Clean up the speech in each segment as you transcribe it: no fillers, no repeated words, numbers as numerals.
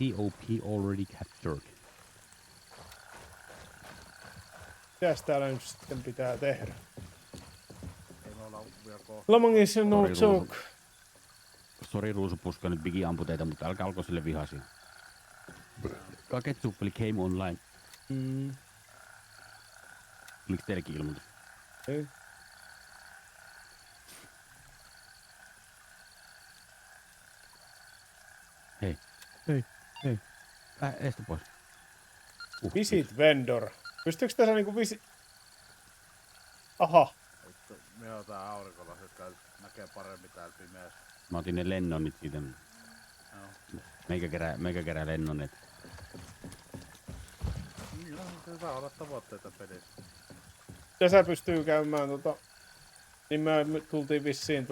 COP already captured. Mitäs täällä nyt sitten pitää tehdä? Ei me olla vielä Long is no joke. Sori Ruusupuska, nyt Bigi ampui teitä, mutta älkää alko sille vihaisia. Kaketsuppeli came online. Oliko teillekin ilmoitus? Ei. Hei. Estä pois. Visit vendor. Pystyykö tässä niinku Aha. Me otetaan aurinkolasit, jotka näkee paremmin täällä pimeässä. Mä otin ne lennonit siitä. Joo. Meikä kerää lennonit. Niin on hyvä olla tavoitteita pelissä. Tässä pystyy käymään niin me tultiin vissiin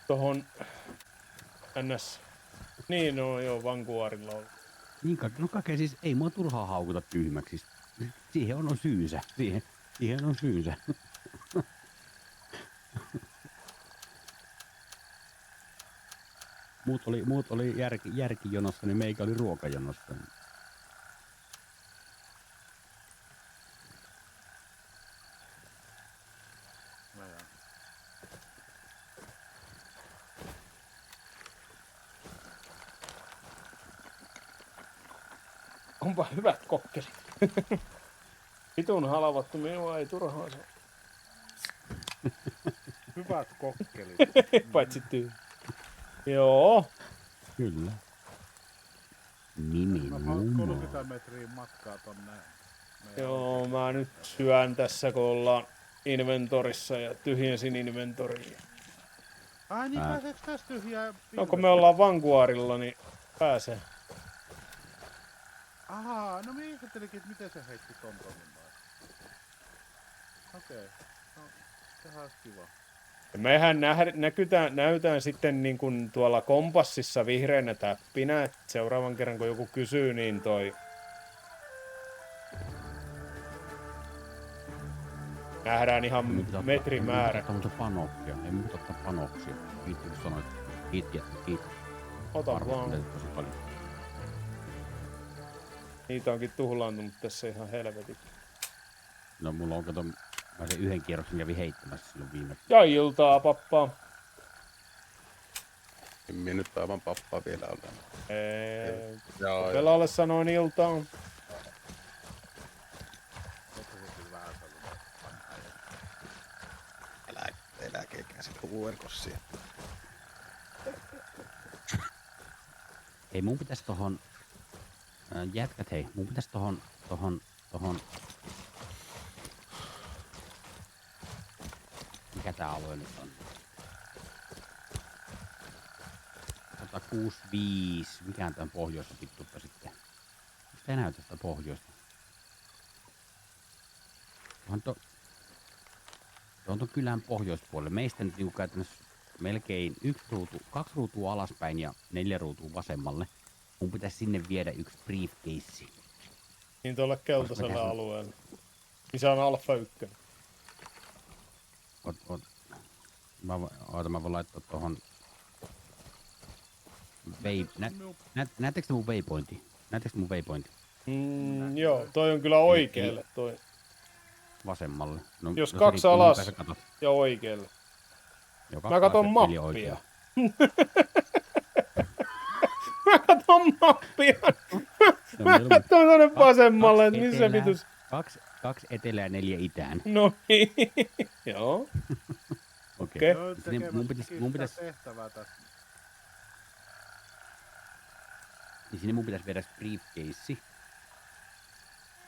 tohon NS. Niin no joo, Vanguardilla on. Niin no Kake, siis ei mua turhaa haukuta tyhmäksi. Siihen on syynsä. Siihen on syynsä. Muut oli järkijonossa, niin meikä oli ruokajonossa. Onpa hyvät kokkelit. Vitun halvattu, minua ei turhaan saa. Hyvät kokkelit. Paitsi Joo. Kyllä. Mä oon 30 metriä matkaa tonne. Joo, mä nyt syön tässä, kun ollaan inventorissa ja tyhjensin inventoriin. Ai niin, pääseekö tästä tyhjää? No kun me ollaan Vanguardilla, niin pääsee. Ahaa, no mä ihmettelikin, että miten se heitti ton tonnin vai? Okei. No, sehän olisi kiva. Ja mehän näytään sitten niin kuin tuolla kompassissa vihreänä täppinä, että seuraavan kerran kun joku kysyy, niin nähdään ihan metrimäärä. Ei me panoksia. Ei me ottaa panoksia. Kiitti kun sanoit. Kiitti. Ota vaan. Tosi paljon. Niitä onkin tuhlaantunut tässä ihan helvetin. No mulla on kato, mä sen yhden kierroksen kävin heittämässä silloin viimeksi. Ja iltaa, pappaa. En minä nyt aivan pappaa vielä ole. Pelaalle sanoin iltaa. Eläkeikäisen uerkossia. Hei, mun pitäis tohon... jätkät, hei, mun pitäis tohon... Mikä tää alue nyt on? 165, mikään tän pohjoista vittuutta sitten. Mistä ei näytä sitä pohjoista? On ton kylän pohjoispuolelle. Meistä nyt niinku käytännössä melkein 2 ruutua alaspäin ja 4 ruutua vasemmalle. Mun pitäisi sinne viedä yksi briefcase. Niin tuolla keltaisella alueella. Missä on Alfa 1. Mä voin laittaa tohon... Näettekö te mun waypointi? Joo, toi on kyllä oikealle toi. Vasemmalle. No, jos 2 alas ja oikealle. Mä katon mappia. Mä katon tonne vasemmalle, että missä vitus. 2 etelään ja 4 itään. No niin. Joo. Okei. Mun pitäis tehtävää tässä. Niin sinne mun pitäis viedä briefcase.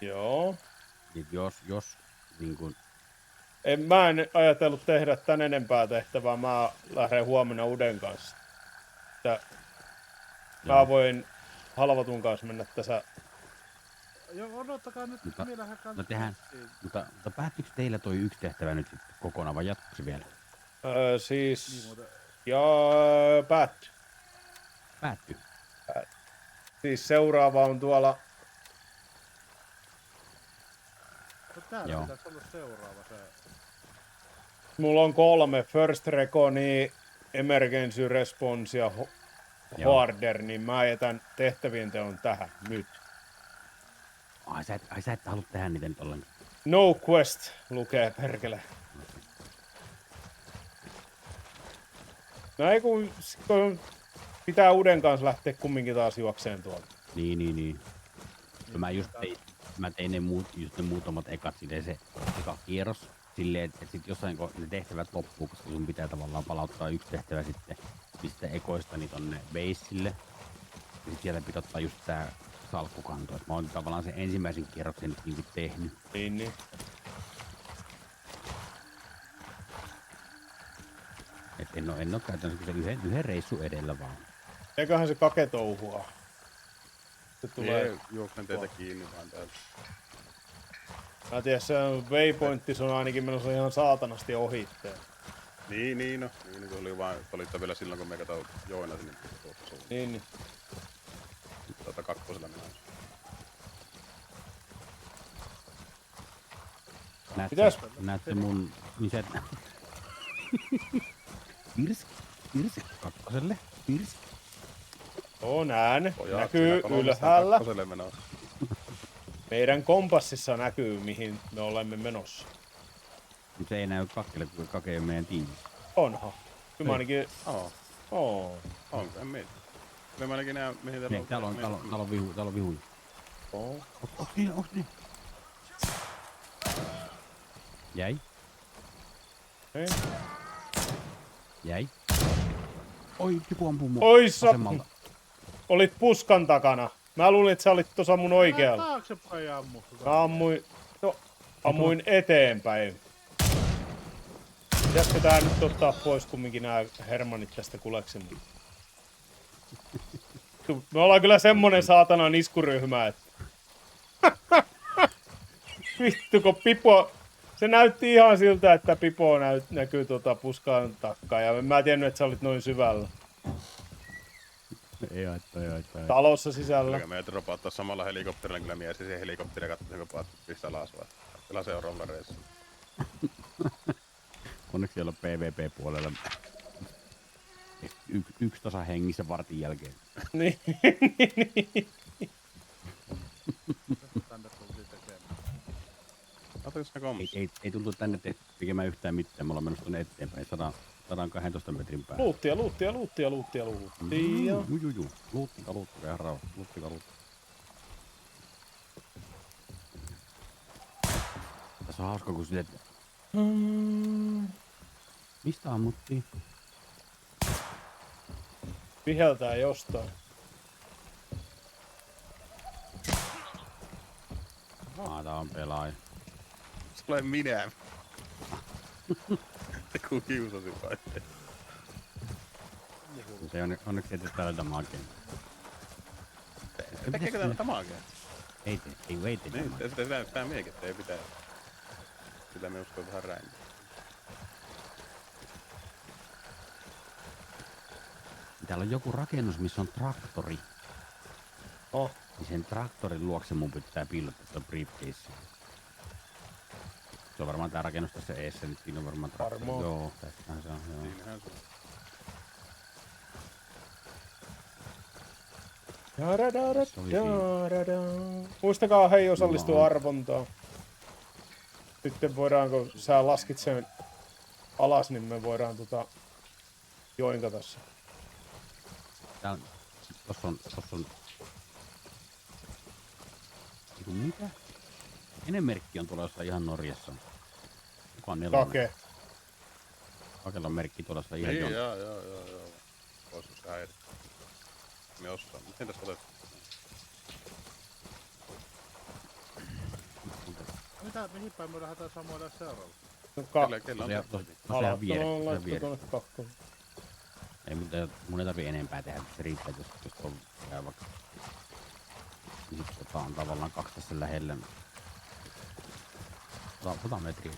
Joo. Niin jos niin kun... Mä en ajatellut tehdä tän enempää tehtävää. Mä lähden huomenna Uden kanssa. Mä voin halvatun kanssa mennä tässä. Joo, odottakaa nyt, mutta, mielähän kanssa. No tehdään, mutta päättyykö teillä toi yksi tehtävä nyt sitten kokonaan vai jatkuuko se vielä? Siis... Ja päätty. Päätty. Siis seuraava on tuolla... No täällä pitäisi olla seuraava se. Mulla on 3. First Reconi, emergency response ja Joo. harder, niin mä jätän tehtävien teon tähän nyt. Ai sä et halua tehdä niitä nyt ollenkaan. No quest lukee perkele. No ei kun pitää uuden kanssa lähteä kumminkin taas juokseen tuolta. Niin. Mä tein ne muutamat ekat silleen se eka kierros. Silleen, että sit jossain kun ne tehtävät loppuu, koska sun pitää tavallaan palauttaa yksi tehtävä sitten ekoista niin tonne baseille. Ja sit siellä pitää ottaa just tää salkkukanto. Et mä oon tavallaan sen ensimmäisen kierroksen nyt niinku tehnyt. Niin. Et en oo käytännössä kuin se yhden reissun edellä vaan. Eiköhän se kake touhua. Se tulee. Tulee juoksen teitä kiinni vaan täältä. Mä tiedän, se waypointti on ainakin menossa ihan saatanasti ohitteen. Niin, no. Niin, se oli vaan, olitte vielä silloin, kun me kato joina sinne tuolta suuntaan. Niin. Kakkosella mennään. Näette mun... Niin se... Pirski kakkoselle. Pirski. Oo, näen. Pojat, Näkyy siinä kolmesta ylhäällä. kakkoselle menossa. Meidän kompassissa näkyy, mihin me olemme menossa. Mut se ei näy kakkelle, kun kake ei ole meidän tiimissä. Onhan. Kyllä mä ainakin... Oo. Onko? En mieti. Kyllä mä ainakin näen, mihin te Niin, täällä on vihuja. Oo. Onks niin? Jäi. Ei. Jäi. Oi, joku ampuu mua Oi vasemmalta. Olit puskan takana. Mä luulin, että sä olit tuossa mun oikealla. Taaksepäin ammu. Mä ammuin eteenpäin. Pitäisikö tää nyt ottaa pois kumminkin nää Hermanit tästä kuleksin? Me ollaan kyllä semmonen saatanan iskuryhmä, että... Vittu, kun Pipo... Se näytti ihan siltä, että Pipo näkyy puskan takkaa, ja mä en tiennyt, että sä olit noin syvällä. Ei haittaa. Talossa sisällä. Kyllä meitä dropaattaa samalla helikopterilla, kyllä mies siihen helikopteria katsoo, kun pistää alas vaan. Kyllä seuraavalla reissulla. Onneksi siellä on PvP-puolella yksi tasa hengissä vartin jälkeen. Niin. Tänne tultiin tekemään. Katsotaan sinä kommassa. Ei tultu tänne tekemään yhtään mitään, me ollaan menossa tuonne eteenpäin 112 metrin päähän. Luuttia. Luuttika ihan rauha. Luuttika. Tässä on hauska kun sille, että mistä ammuttiin? Viheltää jostain. Tää on pelaaja. Se tulee minä. Se kun kiusasin vai. Se onneksi ei tee täällä damakea. Tekeekö tämä damakea? Ei tee Niin, damakea. sitä miekin, että ei pitää. Sillä me uskon vähän räin. Täällä on joku rakennus, missä on traktori. Oh. Niin sen traktorin luokse mun pitää piilottaa tuon briefcase. Se on varmaan tää rakennus tässä eessä, nyt siinä on varmaan traktori. Varmaan. Joo, tästähän se on. Joo. Siinähän se on. Muistakaa hei osallistua arvontaan. Sitten voidaan, kun sä laskit sen alas, niin me voidaan joinkata se. Tossa on... Mitä? Kenen merkki on tulossa ihan Norjassa? Kuka on nelonen? Kake. Kakella on merkki tulossa ihan Niin, jon. joo. Olisiko se häiri? Me osaan. Miten tästä olet? Mihin päin me lähdetään samoille seuraavaksi? No, Kellä on Tossa tehtäviä? ihan vieressä. on Tossa laittu vieressä. tuonne kakkoon. Ei, mun ei tarvii enempää tehdä, se riittää, jos on käy vaikka. Niin sit on tavallaan kaksi tässä lähellä. 100 metriä.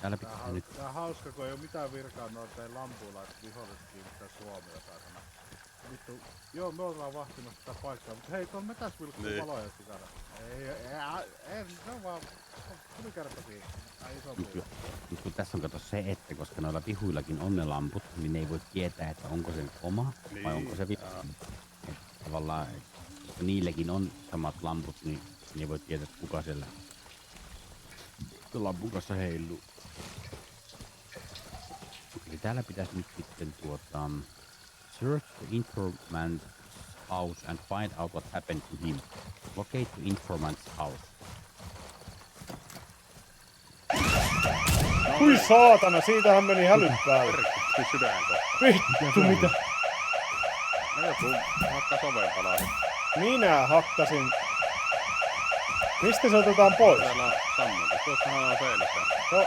Täällä pitää nyt... Tää on hauska, kun ei oo mitään virkaa noilta lampuilla, että viholliset kiinnittää Suomea saatana. Vittu. Joo, me ollaan vahtimassa sitä paikkaa, mutta hei, tuolla metäs vilkkuu Niin. valoja sisällä. Ei, se on vaan tulikertaisia. Ai iso Mut puu. kun tässä on kato se, että koska noilla vihuillakin on ne lamput, niin ne ei voi tietää, että onko se oma vai onko se vihu. Että tavallaan, koska niilläkin on samat lamput, niin ne ei voi tietää, että kuka siellä lampun kanssa heiluu. Eli täällä pitäisi nyt sitten search the informant's house and find out what happened to him. Locate the informant's house. Kui saatana, siitähän meni hälyt päälle. Perkki sydäntä. Vittu mitä? No joku hakkas oven palasen. Minä hakkasin. Mistä se otetaan pois? Täällä on sammutus. Tuossahan on seinässä. No,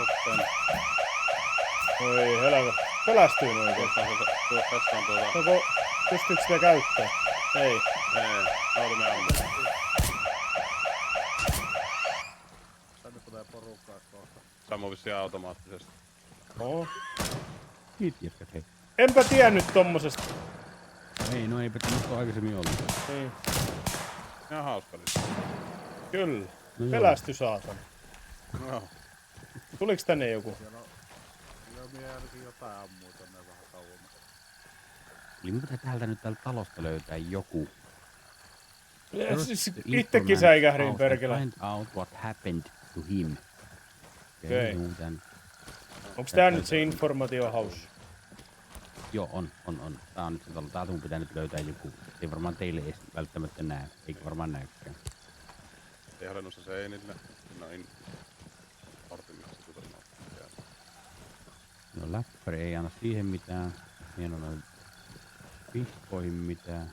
Open. oi helvetti. Pelästyin oikein. Tässä on tuota... No kun, pystyykö sitä käyttää? Ei. Ei, auto me ammutaan. Tänne tulee porukkaa kohta. Sammu vissiin automaattisesti. No. Kiitos jätkät, hei. Enpä tiennyt tommosesta. Ei, no eipä tämmöistä aikaisemmin ollut. Niin. Ihan hauska nyt. Kyllä. No joo. Pelästy saatana. No. Tuliks tänne joku? Siellä on... Joo, mie ainakin jotain ammuu tonne vähän kauemmas. Eli mun pitää täältä talosta löytää joku. Siis The ittekin informant's säikähdin house and perkele. Find out what happened to him. Okei. Muuten. Onks tää nyt se informaatiohaus? Joo, on. Tää on nyt se talo. Täältä mun pitää nyt löytää joku. Ei varmaan teille edes välttämättä näe. Eikä varmaan näykään. Ei ole noissa seinillä. Noin. Portin miksi se tuota sanoo. No läppäri ei anna siihen mitään. Hieno noin vihkoihin mitään.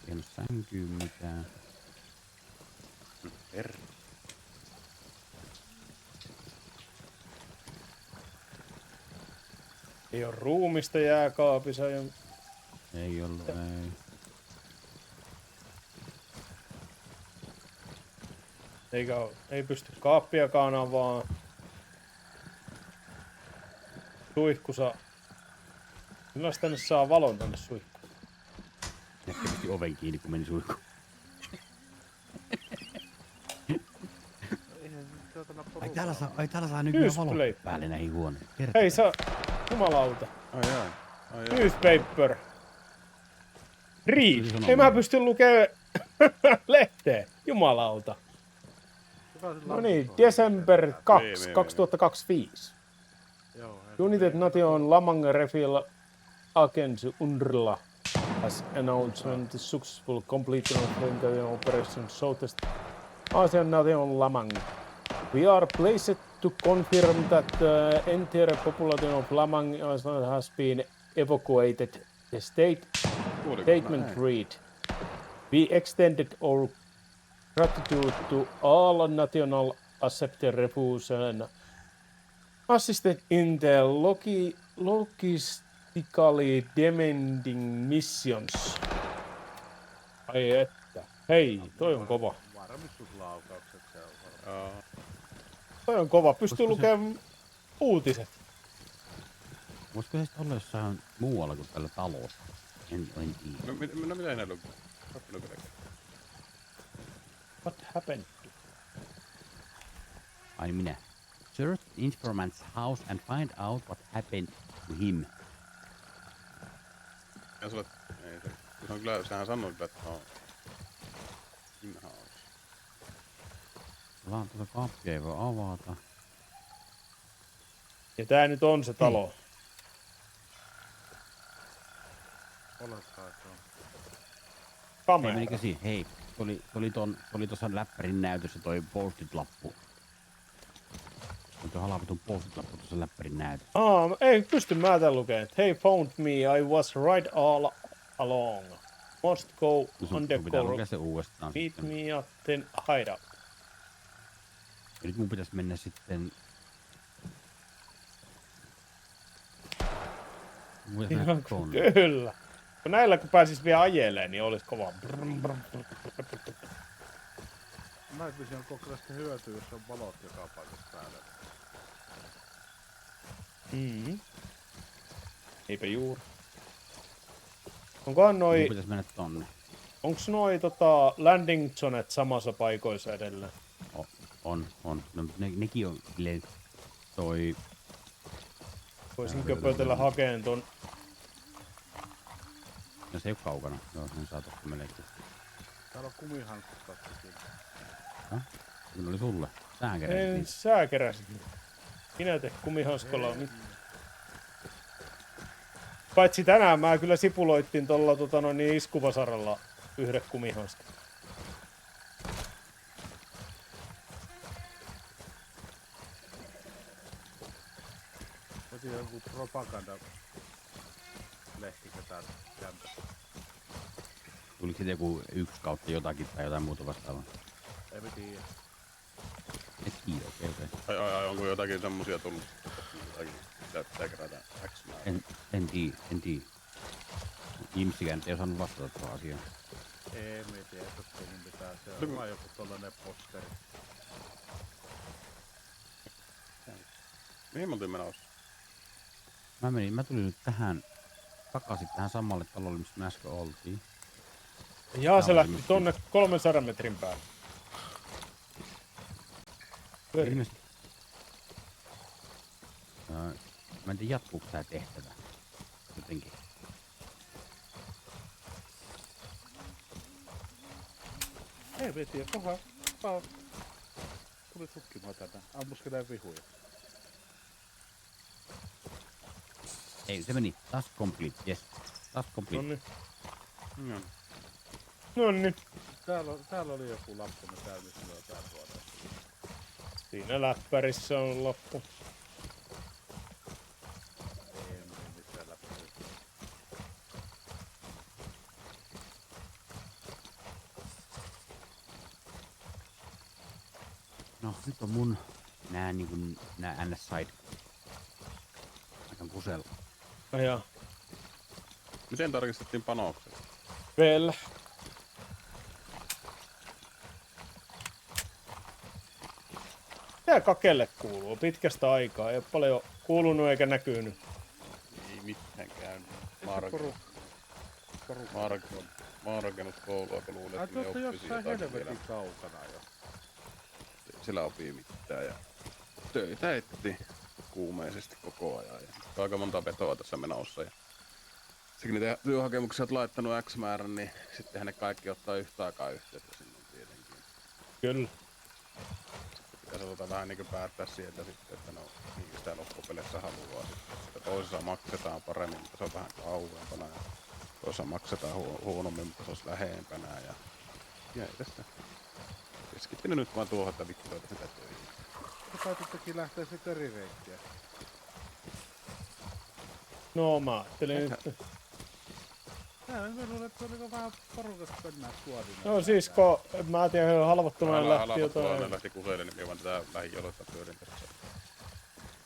Hieno sänkyyn mitään. Ei oo ruumista jääkaapissa. Ei ollut, ei. Eikä oo, ei pysty kaappiakaan avaan. Suihkusa. Milloin tänne saa valon tänne suihkuun? Ehkä pisti oven kiinni, kun meni suihkuun. Eihän se tuota porukkaa. Ai täällä saa nykyään valot Newspaper. päälle näihin huoneihin. Hei sä, jumalauta. Ai jaa. Newspaper. Read. Tuli Ei mä sanomaan. pysty lukee lehteen. Jumalauta. Kuka sillä No on niin, iso? December 2, Niin. 2025. Joo, hei. United Nation Lamang Refill Agency UNRWA has announced the successful completion of humanitarian operation Southeast Asian Nation Lamang. We are pleased to confirm that the entire population of Lamang Island has been evacuated. The statement read: We extended our gratitude to all national accepted refuge and assisted in the logistically demanding missions. Ai että. Hei, toi on kova. Varmistuslaukaukset se on varmaan. Joo. Toi on kova. Pystyy Olisiko se- lukemaan uutiset. Voisiko se sitten olla jossain muualla kuin tällä talossa? En tiedä. No mitä ne lukee? Katso lukee. What happened? Ai minä. Search the informant's house and find out what happened to him. Ja sulle... Ei se... Se on kyllä... Sähän sanoit, että on... In-house. Vaan tuota kaappia ei voi avata. Ja tää nyt on se talo. Olettaa, että on. Hei, Kamera. menikö siihen? Hei, oli tuossa läppärin näytössä toi postit-lappu. On tuo halvatun postit-lappu tuossa läppärin näytössä. Ei pysty mä tän lukeen. Hey, found me. I was right all along. Must go No sun pitää undercover. lukea se uudestaan. Meet sitten. me at the hideout. Ja nyt mun pitäisi mennä sitten... Mun pitäisi mennä tonne. Kyllä. Kun näillä kun pääsis vielä ajeleen, niin olisi kova. Night Vision kokeilasta hyötyy, jos on valot joka paikassa päällä. Mm-hmm. Eipä juuri. Onkohan Mun noi, pitäisi mennä tonne. onks noi landing zonet samassa paikoissa edelleen? On. No, nekin on silleen toi... Voisin köpötellä hakeen ton. No se ei oo kaukana. Joo, sen saa tosta melkein. Täällä on kumihanskukattikin. Siinä oli sulle. Sähän keräsit En niitä. sä keräsit. Minä te kumihanskolla on. Paitsi tänään mä kyllä sipuloittiin tuolla iskuvasaralla yhdet kumihanskat. Otin joku propaganda lehtikö täällä kämpässä. Tuliko sitten joku 1 kautta jotakin tai jotain muuta vastaavaa? Ei me tiedä. Et tiedä, okei. Ai, onko jotakin semmosia tullut? Jotakin, mitä pitää kerätä X määrä? En tiedä. Ihmisikään ei osannut vastata tuohon asiaan. Ei me tiedä, että mun pitää. Se on vaan joku tollanen posteri. Mihin me oltiin menossa? Mä tulin nyt takaisin tähän samalle talolle, missä me äsken oltiin. Jaa, se Tää on lähti semmoista- tonne 300 metrin päälle. Ilmeisesti... Mä en tiedä, jatkuuko tää tehtävä. Jotenkin. Ei me tiedä, kohan tuli tukkimaan tänään. Ammuskelee vihuja. Ei, se meni. Task complete, yes. Task complete. Nonni. No. Nonni. Täällä oli joku lappu, me käymme silloin täällä vuodessa. Siinä läppärissä on loppu. Ei me missään läpi. No, nyt on mun nää NS-side. Aika kusella. Ja Miten tarkistettiin panokset? vielä. Tää kakelle kuuluu pitkästä aikaa. Ei ole paljon kuulunut eikä näkynyt. Ei mitään käynyt. Maarakennuskoulua, kun luulen, Ai että ne tuossa oppisi jossain jotakin vielä. helvetin kaukana jo. Sillä opii mitään ja töitä etti kuumeisesti koko ajan. Ja aika monta petoa tässä menossa. Ja sekin niitä työhakemuksia olet laittanut X määrän, niin sittenhän ne kaikki ottaa yhtä aikaa yhteyttä sinne tietenkin. Kyllä. Pitäisi vähän niin päättää sieltä sitten, että no niin sitä loppupeleissä haluaa. Sitten toisessa maksetaan paremmin, mutta se on vähän kauempana. Ja toisessa maksetaan huonommin, mutta se olisi lähempänä. Ja ei tästä. Keskittynyt nyt vaan tuohon, että vittuilta sitä töihin. Se taitittekin lähteä sitten eri reittiä. No mä ajattelin, että... Täällä mä luulen, että se oli vähän porukasta mennään suodina. No siis kun mä tiedän, halvattomana lähti jotain. Ne lähti kuseille, niin minä vaan tätä lähijaloista pyörin tässä.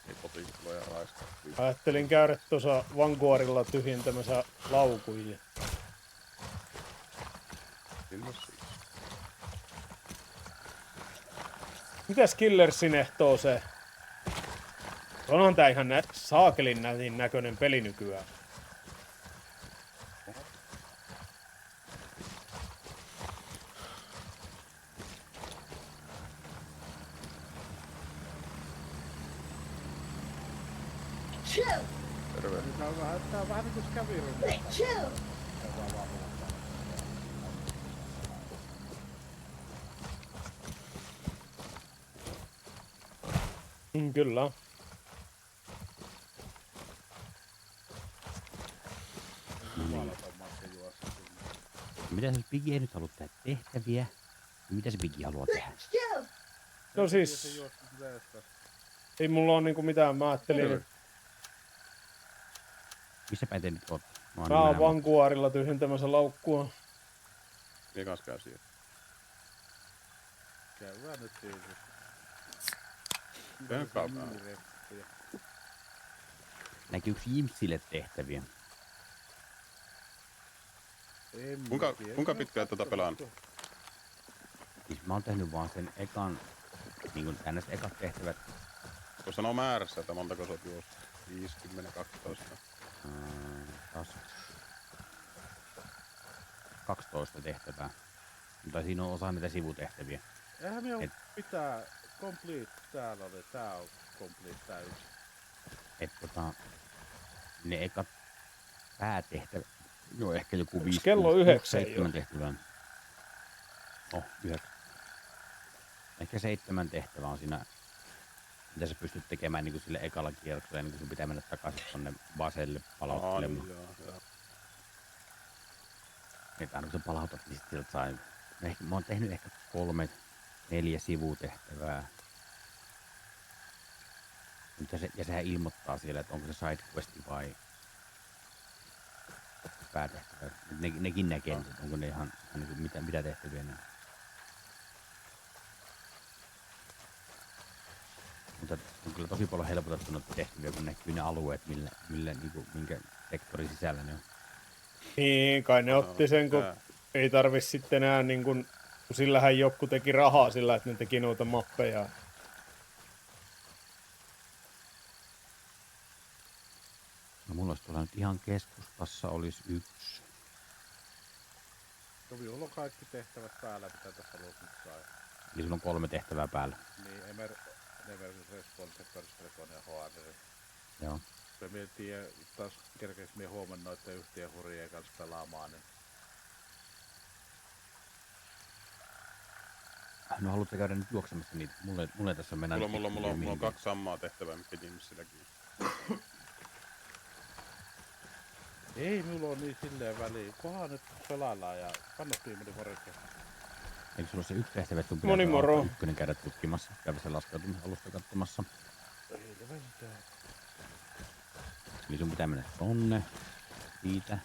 Ei potiintuloja ja raiskaa. Ajattelin käydä tuossa Vanguardilla tyhjentämässä laukuja. Sinne siis. Mitäs Killersin ehtoo se? Onhan tää ihan saakelin nätin näköinen peli nykyään. Terve. Tää on vähän niinku Scaviron. Kyllä. Mitä se Piggy ei nyt halua tehdä tehtäviä? Mitä se Piggy haluaa tehdä? No siis, ei mulla ole niinku mitään, mä ajattelin, Missä päin te nyt oot? mä oon Vanguardilla tyhjentämässä laukkua. Minä kanssa käyn siellä. Käydään nyt siitä. Käyn kaukana. Näkyykö Jimsille tehtäviä? Kuinka pitkään tätä pelaan? Siis mä oon tehnyt vaan sen ekan, niin kuin tänne ekat tehtävät. Tuossa sanoo määrässä, että montako sä oot juossut. 50, 12. Taas 12 tehtävää. Mutta siinä on osa niitä sivutehtäviä. Eihän me oo Et- pitää complete täällä oli. Tää on complete tää yksi. Ne ekat päätehtävät, joo ehkä joku Onks 5, kello 6, 9 7 jo? tehtävää. Oh, 9. Ehkä 7 tehtävää on siinä, mitä sä pystyt tekemään niin kuin sille ekalla kierroksella, ennen kuin sun pitää mennä takaisin tonne baselle palauttelemaan. Joo. Että aina kun sä palautat, niin sit sieltä saa. Mä oon tehnyt ehkä 3-4 sivutehtävää. Ja sehän ilmoittaa siellä, että onko se sidequesti vai päätehtävä. Nekin näkee, että onko ne ihan niin kuin mitä tehtäviä ne on. Mutta on kyllä tosi paljon helpotettu noita tehtäviä, kun näkyy ne alueet, minkä sektorin sisällä ne on. Niin, kai ne otti sen, kun ei tarvi sitten enää niin kun sillähän joku teki rahaa sillä, että ne teki noita mappeja. No mulla olisi tuolla nyt ihan keskustassa olisi yksi. No minulla on kaikki tehtävät päällä, mitä tässä haluat nyt saada. Eli sulla on 3 tehtävää päällä. Niin, Emergency Response, First Recon ja HR. Joo. Se miettii taas kerkeis mie huomenna noitten yhtiön hurjien kanssa pelaamaan, niin No haluatko käydä nyt juoksemassa niitä? Mulle tässä mennään... Mulla on 2 samaa tehtävää, mikä Jimsilläkin. ei minulla on niin silleen väliin. Kohan nyt pelaillaan ja kannattiin meni varikkeet. Eikö sulla ole se yksi tehtävä, että sun Moni moro. ykkönen käydä tutkimassa? Käydä se laskeutumisalusta katsomassa. Ei ne vähintään. Eli sun pitää mennä tonne. Siitä.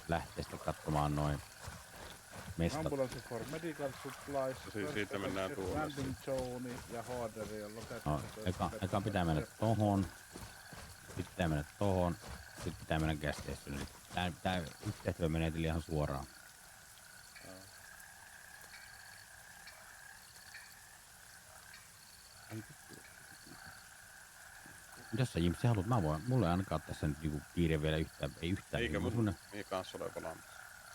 Lähtee sitten katsomaan noin mestat. Ambulance for medical supplies. Siitä mennään tuonne. Landing zone ja hoarderi ja No, eka pitää mennä tohon. Sitten pitää mennä tohon. Sitten pitää mennä gas stationille. Tää yksi tehtävä menee ihan suoraan. Jos sä Jimsi haluat, mulla ei ainakaan tässä nyt niinku kiire vielä yhtään, ei yhtään. Eikä Mulla on mun semmonen- niin kanssa ole pelaamassa.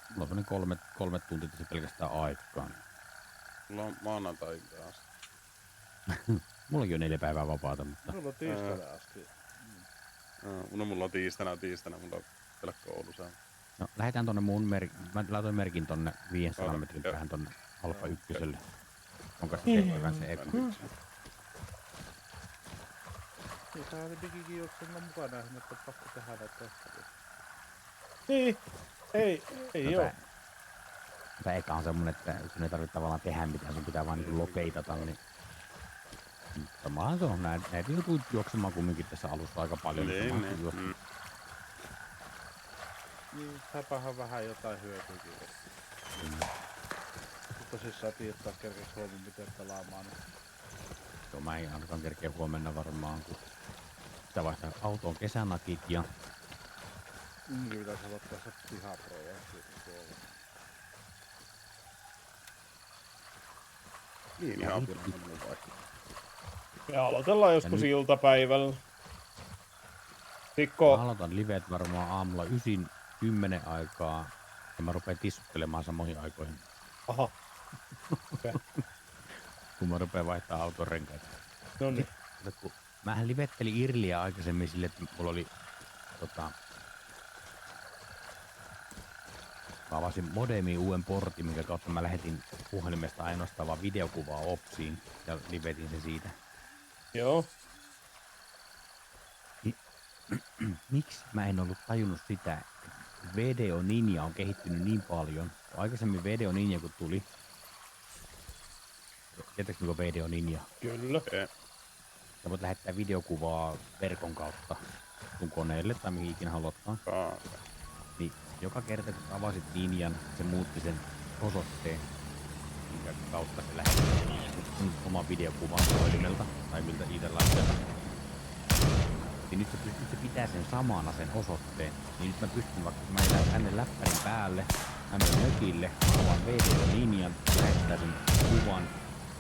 mulla on semmonen kolme tuntia tässä pelkästään aikaa. Mulla on maanantai asti. Mullakin on 4 päivää vapaata, mutta Mulla on tiistaina asti. No mulla on tiistaina mulla on pelkkä Oulussa. no, lähdetään tonne mä laitoin merkin tonne 500 Joo, metrin joo. päähän tonne Alfa 1:lle. Onko se tehtävän se Eku? Niin tää oli digikin juoksenut mukana, että on pakko tehdä näitä tehtäviä. Niin, ei No oo. Tää eka on semmonen, että sun ei tarvitse tavallaan tehdä mitään, sun pitää vaan niinku lokeitata, niin samahan se on, näitä joutuu juoksemaan kumminkin tässä alussa aika paljon. Niin. Niin, täpähän vähän jotain hyötyykin. Tosissaan tiedetään kerkeis huomenna miten pelaamaan. Niin Joo, mä en ainakaan kerkeä huomenna varmaan, kun sitä vaihtaa autoon kesänakit ja minunkin pitäisi aloittaa se pihaprojekti tuolla. Niin, ihan apina mun vaihto. Me aloitellaan joskus nyt- iltapäivällä. mä Tikko, aloitan livet varmaan aamulla 9-10 aikaa ja mä rupean tissuttelemaan samoihin aikoihin, aha. Okei. kun mä rupean vaihtaa auton renkaita. No niin. Mutta kun mähän livettelin Irliä aikaisemmin sille, että mulla oli mä avasin modemiin uuden portin, minkä kautta mä lähetin puhelimesta ainoastaan vaan videokuvaa Opsiin ja livetin se siitä. Joo. Miksi mä en ollut tajunnut sitä, että Video Ninja on kehittynyt niin paljon. Aikaisemmin Video Ninja kun tuli, tiedätkö mikä Video Ninja? Kyllä. Sä voit lähettää videokuvaa verkon kautta sun koneelle tai mihin ikinä haluatkaan. Niin joka kerta kun avasit Ninjan, se muutti sen osoitteen, minkä kautta se lähetti sun oman videokuvan puhelimelta tai miltä itse laitteelta. Niin nyt se pitää sen samana sen osoitteen. Niin nyt mä pystyn vaikka, kun mä elän tänne läppärin päälle, mä menen mökille, mä avaan Video-linjan, lähettää sen kuvan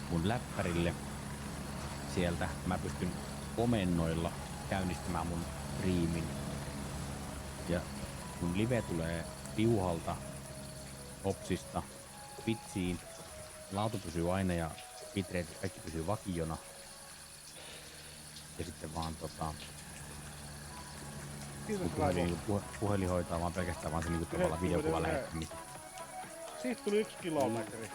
mun läppärille sieltä. Mä pystyn komennoilla käynnistämään mun striimin. Ja kun live tulee piuhalta, Opsista, Twitchiin, laatu pysyy aina ja bitrate kaikki pysyy vakiona. Ja sitten vaan Kiitos kun Raivo. puhelin hoitaa vaan pelkästään vaan se niinku tavallaan videokuvan lähettämistä. Siitä tuli 1 kilometri.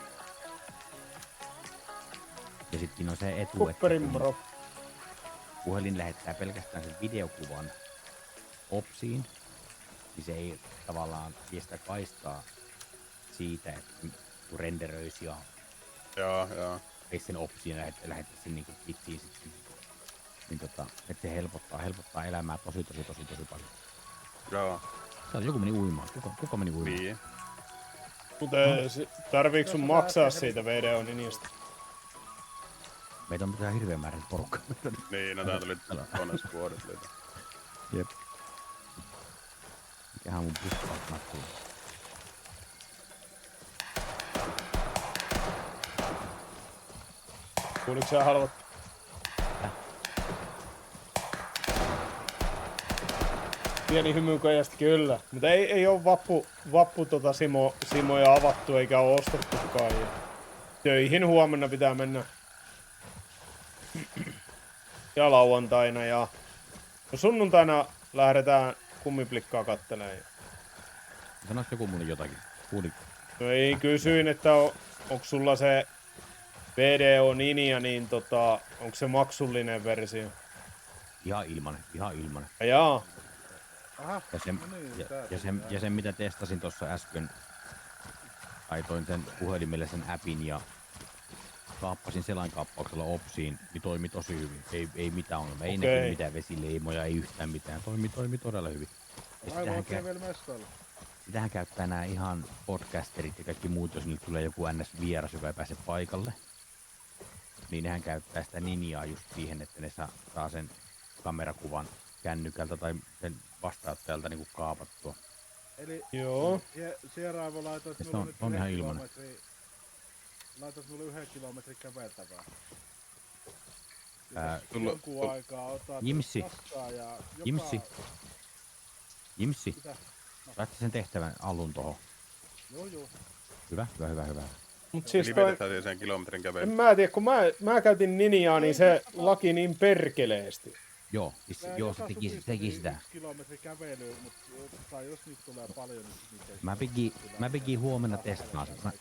Ja sitten on se etu, että Kupperin kun moro. puhelin lähettää pelkästään sen videokuvan Opsiin, niin se ei tavallaan vie sitä kaistaa siitä, että kun renderöisi ja Joo. ei sen Opsiin ja lähettää sen niinku Twitchiin sitten. Niin että se helpottaa elämää tosi paljon. Joo. Joku meni uimaan. Kuka meni uimaan? Niin. Mutta tarviiko sun maksaa siitä VDO Ninjasta? Meitä on ihan hirveän määrä porukkaa. Niin, no tää tuli tuonne vuodet löytä. Jep. Mikähän mun pushback nakkuu. Kuuliko sä halvat? Pieni hymykojasta kyllä. Mutta ei oo vappu Simoja avattu eikä oo ostettukaan. Ja töihin huomenna pitää mennä. Ja lauantaina ja no sunnuntaina lähdetään kummiplikkaa kattelemaan. Sanois joku mulle jotakin? Kuulit? No ei, kysyin, että onko sulla se VDO Ninja, niin onko se maksullinen versio? Ihan ilmanen. Jaa, Aha, Ja sen, no niin, ja sen mitä testasin tuossa äsken, laitoin sen puhelimelle sen appin ja kaappasin selainkaappauksella Opsiin, niin toimi tosi hyvin. Ei mitään ongelmaa, ei näkynyt mitään vesileimoja, ei yhtään mitään. Toimi todella hyvin. Ja Aivan oikein vielä mestoilla. sitähän käyttää nämä ihan podcasterit ja kaikki muut, jos niille tulee joku NS-vieras, joka ei pääse paikalle. Niin nehän käyttää sitä Ninjaa just siihen, että ne saa sen kamerakuvan kännykältä tai sen vastaanottajalta niinku kaapattua. Eli joo. siellä Raivo laitoit Se mulle on- nyt on ihan 1 ilmanen. kilometri. Laitoit mulle 1 kilometrin käveltävää. Sulla- Jonkun aikaa otat Jimsi. paskaa ja joka... Jimsi, Mitä? saatte sen tehtävän alun tohon. Joo. Hyvä. Mut siis Eli toi, vedetään sen kilometrin en kävely. mä tiedä, kun mä käytin Ninjaa, niin se laki niin perkeleesti. Joo, siis, se teki sitä. 1 kilometri kävelyä, mutta jos niitä tulee paljon, niin niitä ei Mä pidin huomenna testaan sen.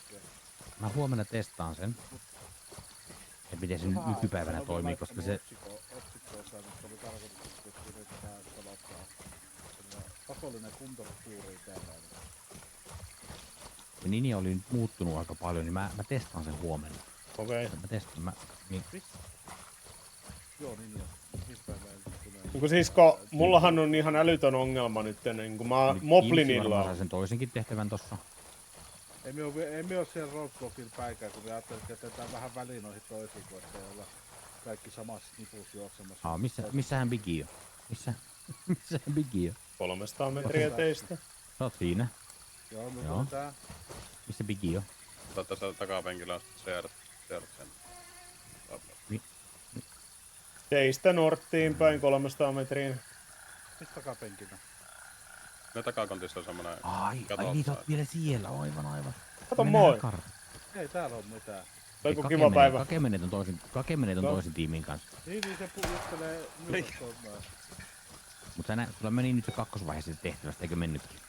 Mä huomenna testaan sen. Ja miten se nyt nykypäivänä toimii, koska se... Otsikko-osa, mutta oli tarkoitus, että yritetään pelottaa pakollinen kuntokuuri tällainen. Se Ninja oli nyt muuttunut aika paljon, niin mä testaan sen huomenna. Okei. Mä testaan, niin, Joo, niin joo. Missä päivää tulee? Okay. Siis mullahan on ihan älytön ongelma nyt, niin kun mä Jimsi Moplinilla varmaan on. sai sen toisenkin tehtävän tossa. Ei me oo siellä roadblockilla päikään, kun me ajattelin, että jätetään vähän väliin noihin toisiin, kun ettei olla kaikki samassa nipussa juoksemassa. Missähän Biggie on? Missähän Biggie on? 300 metriä teistä. Sä oot siinä. Joo, me Joo. tää. Missä Biggie on? Tässä takapenkillä on CR sen. Teistä Norttiin päin 300 metriä. Mistä takapenkillä? No takakontissa on semmonen Ai katot niitä saa. oot vielä siellä, aivan. Kato Mennään moi. Ei täällä oo mitään. Oliko kiva päivä? Kakemenet on No. toisen tiimin kanssa. Niin se juttelee myös tuonne. Mut sulla meni nyt se kakkosvaiheessa tehtävästä, eikö mennytkin?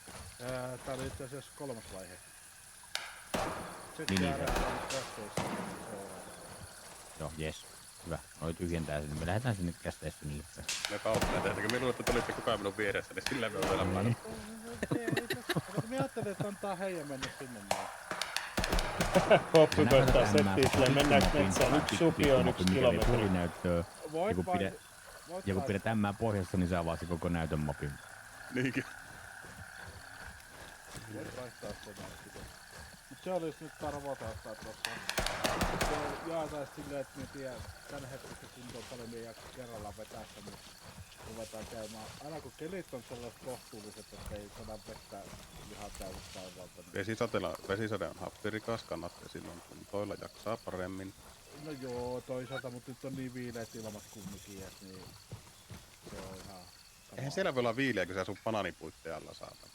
Tää oli itse asiassa 3. vaihe. Niin, Sitten se. kästeessä. Joo, jes. Hyvä. Noi tyhjentää sen. Me lähdetään sinne kästeessunille. Ne kauppineet, että minulle, että tulitte koko ajan minun vieressä, niin sillä me on vielä päällä. Mä ajattelin, että antaa heidän mennä sinne näin. Hoppi koittaa settiä silleen, mennäänkö metsään? Yksi supi on 1 kilometri. Puolinäyttöä. Voit Ja kun vain... voit Ja kun vain- pidät ämmää pohjassa, niin saa vaan se koko näytön mapin. Niinkin. Voit vaihtaa sen näin. Mut se olisi nyt tarvotaan tossa. Se jaetaan silleen, että me tiedän tän hetkistä kuntoon paljon me jaksa kerrallaan vetää sen, mutta ruvetaan käymään. Aina kun kelit on sellaiset kohtuulliset, että ei saada vettä ihan täysin taivaalta. Niin Vesisade on happirikas, kannattaa silloin kuntoilla, jaksaa paremmin. No joo, toisaalta, mutta nyt on niin viileät ilmat kumminkin, että niin se on ihan sama. Eihän siellä voi olla viileä, kun sä sun bananipuitteen alla saatan.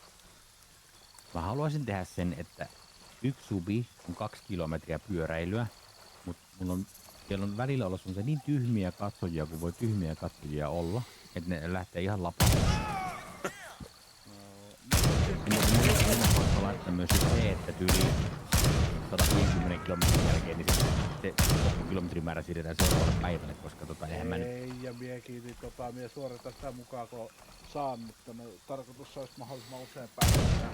Mä haluaisin tehdä sen, että yksi subi on 2 kilometriä pyöräilyä, mutta siellä on välillä olla se niin tyhmiä katsojia, kun voi tyhmiä katsojia olla, että ne lähtee ihan lapaan. Mun on pakko laittaa myös se, että tyyli 150 kilometrin jälkeen, niin se loppukilometrimäärä siirretään seuraavalle päivälle, koska eihän mä nyt... Ei, ja mie kiitin mie suoritan sitä mukaan, kun saan, mutta no, tarkoitus olisi mahdollisimman usein päivänä.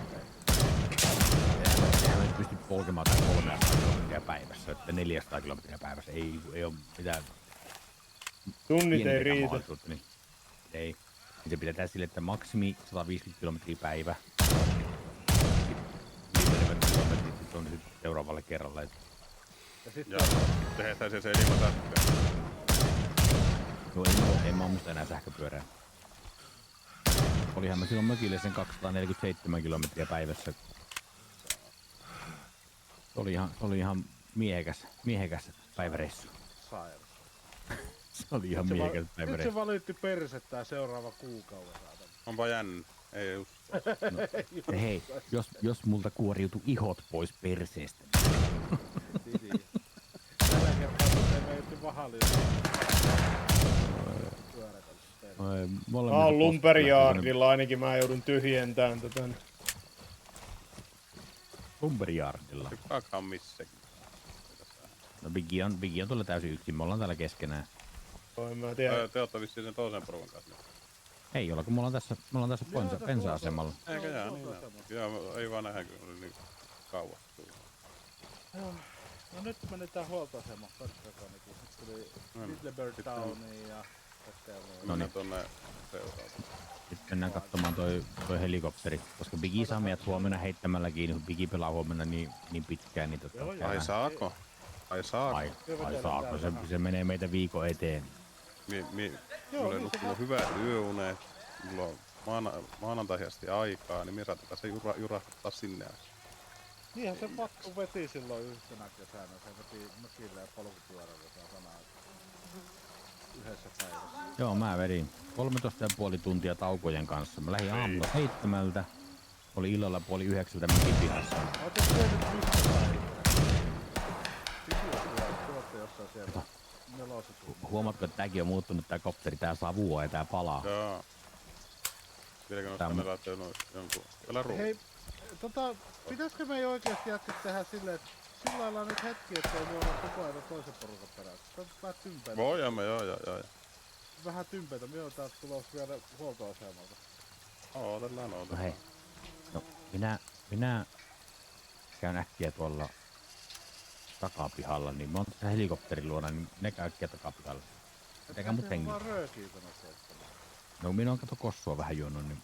Eihän mä nyt pysty polkemaan tai 300 kilometriä päivässä, että 400 kilometriä päivässä ei ole mitään... Tunnit ei riitä. mahdollisuutta, niin ei. Niin se pidetään sille, että maksimi 150 kilometriä päivä. Viimeinen kilometrit sit on sitten seuraavalle kerralle. Ja sit Ja tehdään se ilman sähköä. Joo, ei mä omista enää sähköpyörää. Olihan mä silloin mökille sen 247 kilometriä päivässä. Se oli ihan miehekäs päiväreissu. sairas. Se oli ihan miehekäs Nyt päiväreissu. se valitti persettää seuraava kuukauden saatan. Onpa jännä. Ei usko. No, hei, jos multa kuoriutu ihot pois perseestä. Niin. Tällä kertaa se meitä vahaliin. Mä oon Lumberjardilla, ainakin mä joudun tyhjentämään tätä. Lumberjardilla. Kukaan missäkin. No Biggie on tuolla täysin yksin, me ollaan täällä keskenään. Oi, mä tiedän. Te ootte vissiin sen toisen porukan kanssa nyt. Ei olla, kun me ollaan tässä bensa-asemalla. Eikä jää niin näin. Joo, ei vaan nähdä, kun oli niin kauas. No nyt menetään huoltoasemaan Persekonikin. Nyt tuli Littleburg Towniin ja kaikkea muuta. Mennään tonne seuraavaan. Sitten mennään katsomaan toi helikopteri, koska Biggie saa meidät huomenna heittämällä kiinni, kun Biggie pelaa huomenna niin pitkään, niin Ai saako? Ai saako? Ai saako, se menee meitä viikon eteen. Mulla on nukkunut hyvät yöunet, mulla on maanantaihin asti aikaa, niin minä saatetaan se jurahtaa sinne. Niinhän se Vattu veti silloin yhtenä kesänä. Se veti mökillä ja polkupyörällä saatana yhdessä päivässä. Joo, mä vedin 13,5 tuntia taukojen kanssa. Mä lähdin aamulla 7, oli illalla 8:30 mökin pihassa. Ootte syönyt mistä päin? Tuotte jossain siellä nelosituun. Huomaatko, että tääkin on muuttunut tää kopteri, tää savua ja tää palaa. Joo. Vieläkö noista me laittaa jonkun... Älä ruuan. Hei, pitäisikö me ei oikeesti jatkaa tehdä silleen, että sillä lailla nyt hetki, ettei voi olla koko ajan toisen porukan perässä. Tää on vähän tympeitä. Voimme, joo. Vähän tympeitä, me on täältä tulos vielä huoltoasemalta. Ootellaan. No hei, no minä käyn äkkiä tuolla takapihalla, niin mä oon tässä helikopterin luona, niin ne käy äkkiä takapihalla. Eikä mut hengi. Vaan röökiä tänne soittamaan. No minä on kato kossua vähän juonut, niin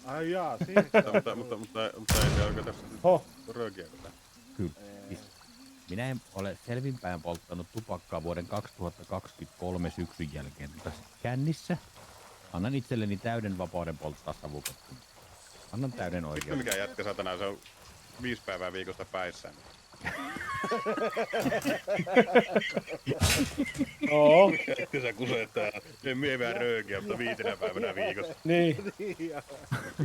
Ai jaa, siitä. Mutta ei se oikein tässä röökiä mitään. kyllä. Siis minä en ole selvinpäin polttanut tupakkaa vuoden 2023 syksyn jälkeen. Tässä kännissä annan itselleni täyden vapauden polttaa savuketta. Annan täyden Sitten oikeuden. mikä jätkä satana, se on 5 päivää viikosta päissään. Oo, Ja sä kuseet täällä. En mie vähän röökiä, mutta 5 päivänä viikossa. niin.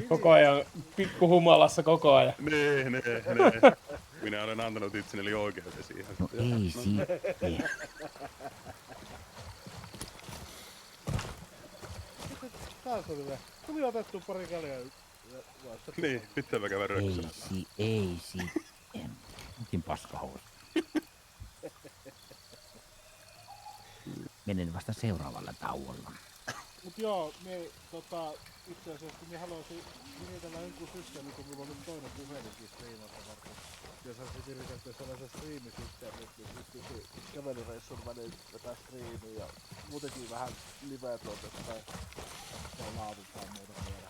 Koko ajan pikkuhumalassa koko ajan. Nee. Minä olen antanut itselleni oikeuden siihen. No ei sitten. Taas oli hyvä. Tuli otettu pari kaljaa. Niin, pitää mä käydä röökissä. Ei sitten. Onkin paskahousu. Menen vasta seuraavalla tauolla. Mut joo, itse asiassa mie haluaisin mietellä jonkun systeemi, kun mulla on nyt toinen puhelinkin striimata varten. Jos saisin viritettyä sellaisen striimisysteemin, niin pystyisi kävelyreissun väliin vetää striimiä ja muutenkin vähän liveä tuotetta tai laadultaan muuta vielä.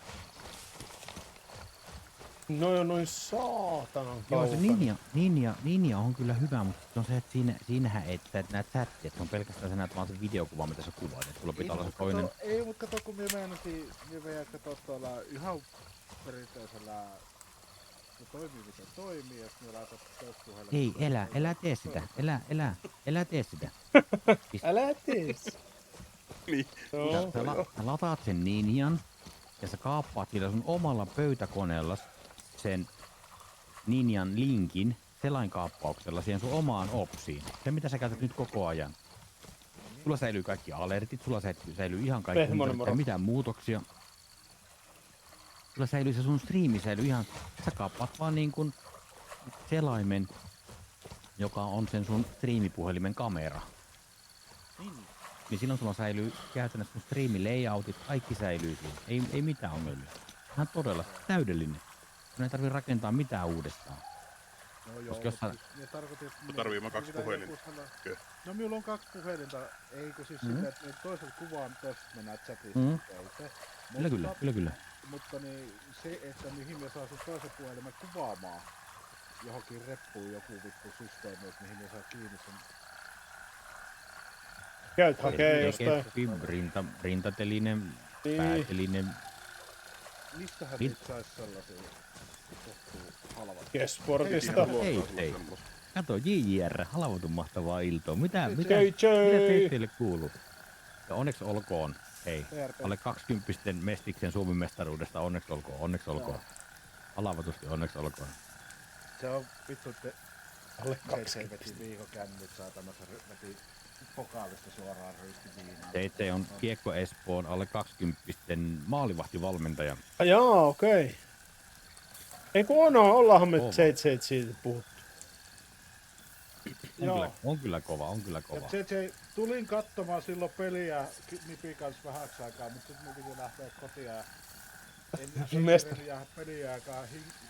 No noin saatanan Joo, se kaukana. linja on kyllä hyvä, mutta se on se, että siinähän et sä et näe chattia, että se on pelkästään sä näet vaan se videokuva, mitä sä kuvaat, että sulla pitää olla se toinen. Ei, mut kato kun mie meinasin, mie veijän kato tuolla ihan perinteisellä se toimii miten toimii, ja sitten me laitat toispuhelun. Ei, älä tee sitä. Älä tee sitä. Älä tee sitä. Niin. Joo. Sä lataat sen Ninjan ja sä kaappaat sillä sun omalla pöytäkoneella sen Ninjan linkin selainkaappauksella siihen sun omaan opsiin. Se mitä sä käytät nyt koko ajan. Sulla säilyy kaikki alertit, sulla säilyy ihan kaikki, Pehmonen ei moro. mitään muutoksia. Sulla säilyy se sun striimi säilyy ihan, sä kaappaat vaan niin kuin selaimen, joka on sen sun striimipuhelimen kamera. Niin silloin sulla säilyy käytännössä sun striimilayoutit, kaikki säilyy siinä. Ei mitään ongelmia. Ihan todella täydellinen. Sun ei tarvii rakentaa mitään uudestaan. No joo, Koska jos sä- minä tarkoitin, että... Tarvii mä 2 pitää puhelinta. joku sellainen- Kyllä. No minulla on 2 puhelinta, eikö siis Mm. silleen, että ne toiset kuvaan, toiset mennään chatissa, Mm. ei se. Kyllä. Mutta niin se, että mihin me saa sun toisen puhelimen kuvaamaan johonkin reppuun joku vittu systeemi, että mihin me saa kiinni sen. Käyt hakee jostain. Rintatelinen, Niin. päätelinen. Mistähän Niin. niitä sais sellaisia kohtuu halvat? Kesportista. Ei. Kato, JJR, halvotun mahtavaa iltoa. Mitä Jei, jei. teille kuuluu? Ja onneksi olkoon. Hei, PRP. alle 20 mestiksen Suomen mestaruudesta onneksi olkoon. Halvatusti onneksi olkoon. Se on vittu, että Alle se 20. veti viikon kännit saatamassa, veti pokaalista suoraan ryhti viinaan. Teitte on Kiekko Espoon alle 20 maalivahtivalmentaja. Jaa, okei. Ei kun ollaanhan me On. 7 siitä puhuttu. Joo. On kyllä kova. Et se tulin katsomaan silloin peliä Nipin kanssa vähäksi aikaa, mutta sitten mun piti lähteä kotiin ja Mesta.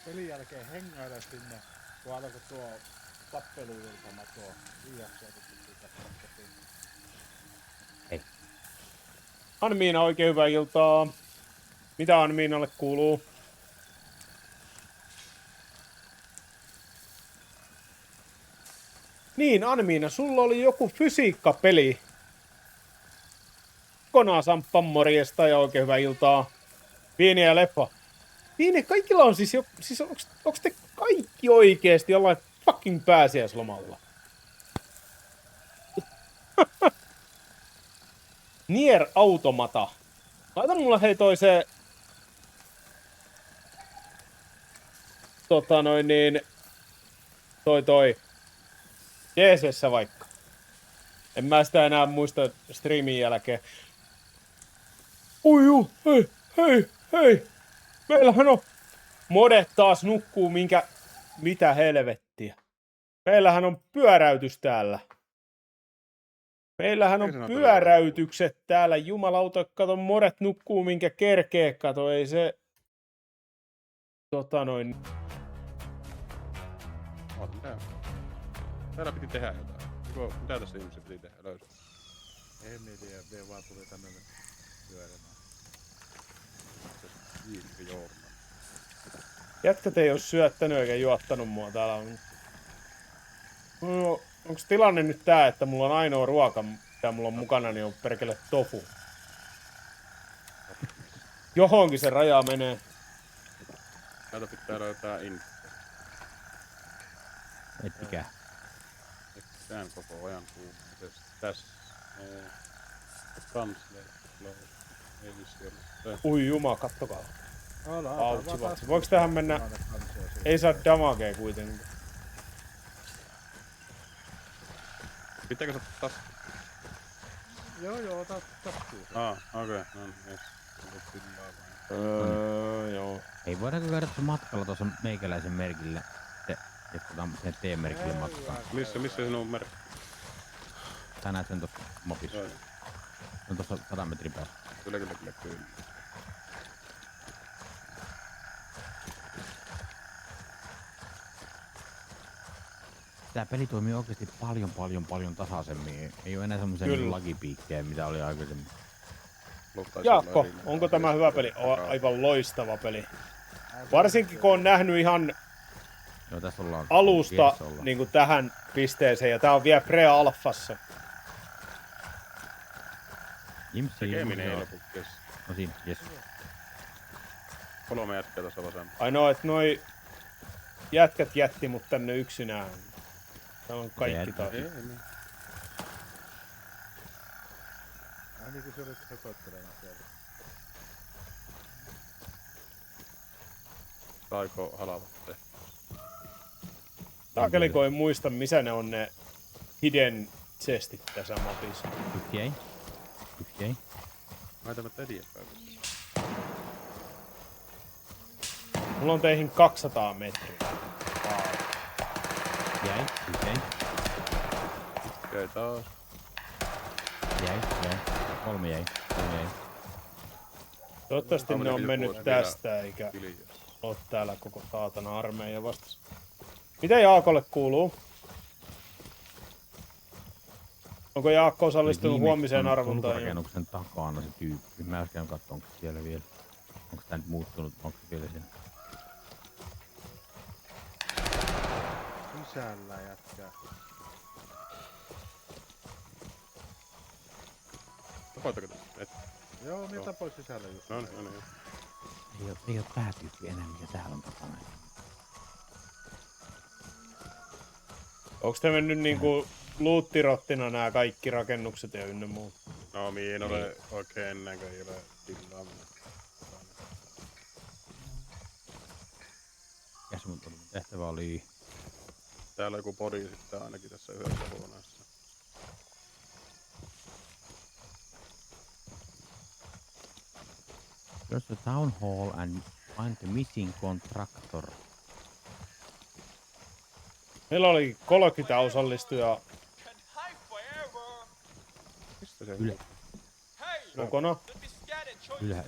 pelin jälkeen hengailla sinne, kun alkoi tuo tappeluiltama tuo IFC, kun piti katsoa kotiin. Anmiina, oikein hyvää iltaa. Mitä Anmiinalle kuuluu? Niin, Anmiina, sulla oli joku fysiikkapeli. Kokonaan Samppan morjesta ja oikein hyvää iltaa. Viini ja Leppa. Viini, kaikilla on siis onks te kaikki oikeesti jollain fucking pääsiäislomalla? Nier Automata. Laita mulle hei toiseen... Toi. DC:ssä vaikka. En mä sitä enää muista striimin jälkeen. Oi juu, hei. Meillähän on... Modet taas nukkuu mitä helvettiä. Meillähän on pyöräytys täällä. Meillähän on Ei se ole pyöräytykset täällä. Jumalauta, kato, modet nukkuu minkä kerkee, kato, ei se... Oota, mitä? Täällä piti tehdä jotain. Mitä tässä ihmisiä piti tehdä? Löysi. En tiedä, me vaan tuli tänne pyörimään. Se Joorna. Jätkät ei oo syöttänyt eikä juottanut mua täällä. No, onks tilanne nyt tää, että mulla on ainoa ruoka, mitä mulla on mukana, niin on perkele tofu. Johonkin se raja menee. Täältä pitää löytää Ettikää. Tän koko ajan kuumisesta. Tässä. Translate. Flow. Ei vissi ollut. Ui juma, kattokaa. Autsi, Vaan vatsi. Voiks tähän mennä? Ei saa damagea kuitenkin. Pitääkö sä taas? Joo, tattuu. Okei. No niin, jes. Onko sillä vain? Joo. Ei voidaanko käydä tuossa matkalla tuossa meikäläisen merkille. Jatketaan sen T-merkille matkaan. Missä sinun merkki? Sä näet sen tuossa mapissa. Joo. Se on tuossa 100 metrin päässä. Kyllä. Tää peli toimii oikeesti paljon tasaisemmin. Ei oo enää semmosia Kyllä. niinku lagipiikkejä, mitä oli aikaisemmin. Jaakko, onko tämä hyvä peli? Aivan loistava peli. Varsinkin kun on nähnyt ihan Joo, tässä ollaan alusta vieressä ollaan. niin kuin tähän pisteeseen, ja tää on vielä pre-alfassa. Jimsi, Tekeminen ei joo. lopu kesken. No siinä, jes. 3 jätkää tuossa vasemmalla. Ainoa, että noi jätkät jätti mut tänne yksinään. Täällä on kaikki taas. Ei niin. Ainakin se olit höpöttelemään siellä. Saiko halavat te? Saakeli kun en muista missä ne on ne hidden chestit tässä mapissa. Yksi jäi. Yksi jäi. Mä tämä eteenpäin. Mulla on teihin 200 metriä. Jäi. Yksi jäi. Okei taas. Jäi. Kolme jäi. Toivottavasti ne on mennyt tästä eikä Hiljaa. oo täällä koko saatana armeija vastas. Mitä Jaakolle kuuluu? Onko Jaakko osallistunut huomiseen arvontaan? Rakennuksen takana se tyyppi. Mä äsken katsoin, onko se siellä vielä. Onko tää nyt muuttunut? Onko se vielä siellä? Sisällä jätkää. Tapoitteko te? Et. Joo, niin tapois sisällä just. No niin. Ei oo tää tyyppi enää, mikä täällä on takana. Onks te mennyt niinku luuttirottina nää kaikki rakennukset ja ynnä muut? No miin ole oikein ennen kuin ei ole tilaa mennä. Mikäs mun tehtävä oli? Täällä on joku podi sitten ainakin tässä yhdessä huoneessa. Go to town hall and find the missing contractor. Meillä oli 30 osallistujaa Mistä se Yle- kokonaan.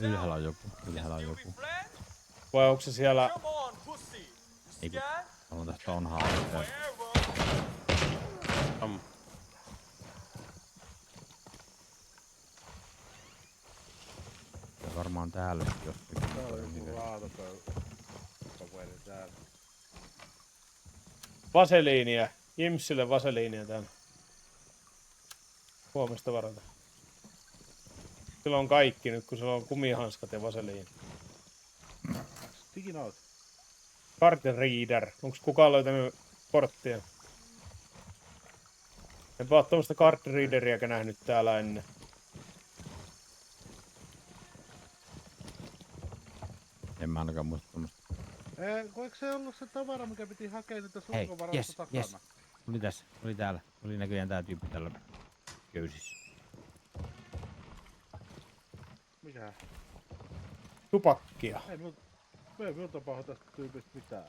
Ylhäällä on joku. Vai onko se siellä? Ei kun, haluan tästä town hallista. Am. Se varmaan täällä jossakin. Täällä on joku raatapöytä täällä. Vaseliinia. Jimsille vaseliinia täällä. Huomista varata. Sillä on kaikki nyt, kun sillä on kumihanskat ja vaseliini. Sticky note. Card reader. Onks kukaan löytänyt porttia? Enpä oo tommoista card readeriäkään nähnyt täällä ennen. En mä ainakaan muista tommoista. Eikö se ollut se tavara, mikä piti hakea niitä Hei, sulkuvarasta takana? yes. Oli tässä, oli täällä. Oli näköjään tää tyyppi tällä köysissä. Mikä? Tupakkia. Ei minulta paho tästä tyypistä mitään.